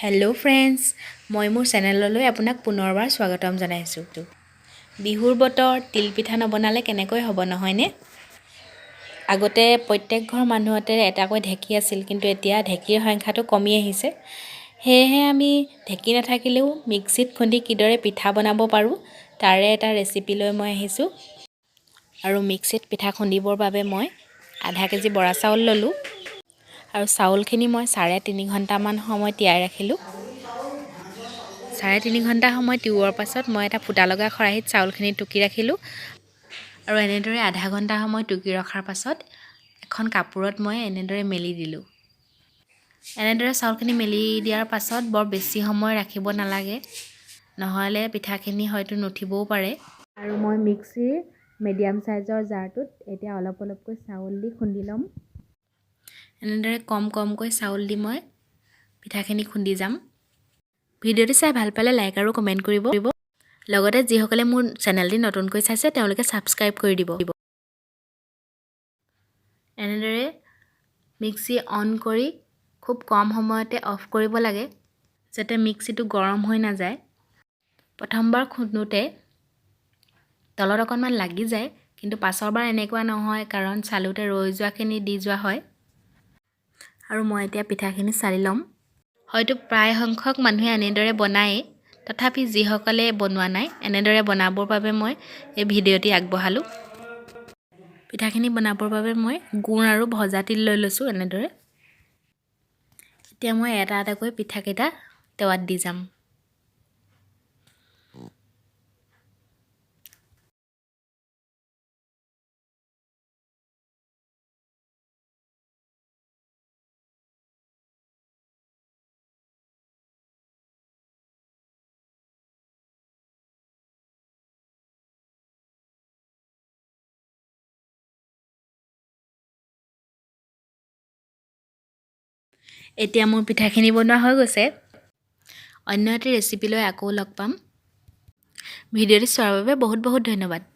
Hello' friends, মই মোৰ চেনেললৈ আপোনাক পুনৰবাৰ স্বাগতম জনাইছোঁ। বিহুৰ বতৰ, তিল পিঠা নবনালে কেনেকৈ হ'ব নহয়নে? আগতে প্ৰত্যেক ঘৰ মানুহতে এটাকৈ ঢেঁকী আছিল, কিন্তু এতিয়া ঢেঁকীৰ সংখ্যাটো কমি আহিছে। সেয়েহে আমি ঢেঁকী নাথাকিলেও মিক্সিত খুন্দি কিদৰে পিঠা বনাব পাৰোঁ তাৰে এটা ৰেচিপি লৈ মই আহিছোঁ। আৰু মিক্সিত পিঠা খুন্দিবৰ বাবে মই আধা কেজি বৰা চাউল ল'লোঁ। আৰু চাউলখিনি মই 3.5 ঘণ্টামান সময় তিয়াই ৰাখিলোঁ। 3.5 ঘণ্টা সময় তিওৱাৰ পাছত মই এটা ফুটা লগা খৰাহিত চাউলখিনি টুকি ৰাখিলোঁ। আৰু এনেদৰে আধা ঘণ্টা সময় টুকি ৰখাৰ পাছত এখন কাপোৰত মই এনেদৰে মেলি দিলোঁ। এনেদৰে চাউলখিনি মেলি দিয়াৰ পাছত বৰ বেছি সময় ৰাখিব নালাগে, নহ'লে পিঠাখিনি হয়তো নুঠিবও পাৰে। আৰু মই মিক্সিৰ মিডিয়াম চাইজৰ জাৰটোত এতিয়া অলপ অলপকৈ চাউল দি খুন্দি ল'ম। এনেদৰে কমকৈ চাউল দি মই পিঠাখিনি খুন্দি যাম। ভিডিঅ'টো চাই ভাল পালে লাইক আৰু কমেণ্ট কৰিব। লগতে যিসকলে মোৰ চেনেলটি নতুনকৈ চাইছে তেওঁলোকে ছাবস্ক্ৰাইব কৰি দিব। এনেদৰে মিক্সি অন কৰি খুব কম সময়তে অফ কৰিব লাগে, যাতে মিক্সিটো গৰম হৈ নাযায়। প্ৰথমবাৰ খুন্দোতে তলত অকণমান লাগি যায়, কিন্তু পাছৰবাৰ এনেকুৱা নহয়, কাৰণ চালোতে ৰৈ যোৱাখিনি দি যোৱা হয়। আৰু মই এতিয়া পিঠাখিনি চালি ল'ম। হয়তো প্ৰায় সংখ্যক মানুহে এনেদৰে বনায়েই, তথাপি যিসকলে বনোৱা নাই এনেদৰে বনাবৰ বাবে মই এই ভিডিঅ'টি আগবঢ়ালোঁ। পিঠাখিনি বনাবৰ বাবে মই গুড় আৰু ভজা তিল লৈ লৈছোঁ। এনেদৰে এতিয়া মই এটা এটাকৈ পিঠাকেইটা তেৱাত দি যাম। এতিয়া মোৰ পিঠাখিনি বনোৱা হৈ গৈছে। অন্য এটি ৰেচিপি লৈ আকৌ লগ পাম। ভিডিঅ'টি চোৱাৰ বাবে বহুত বহুত ধন্যবাদ।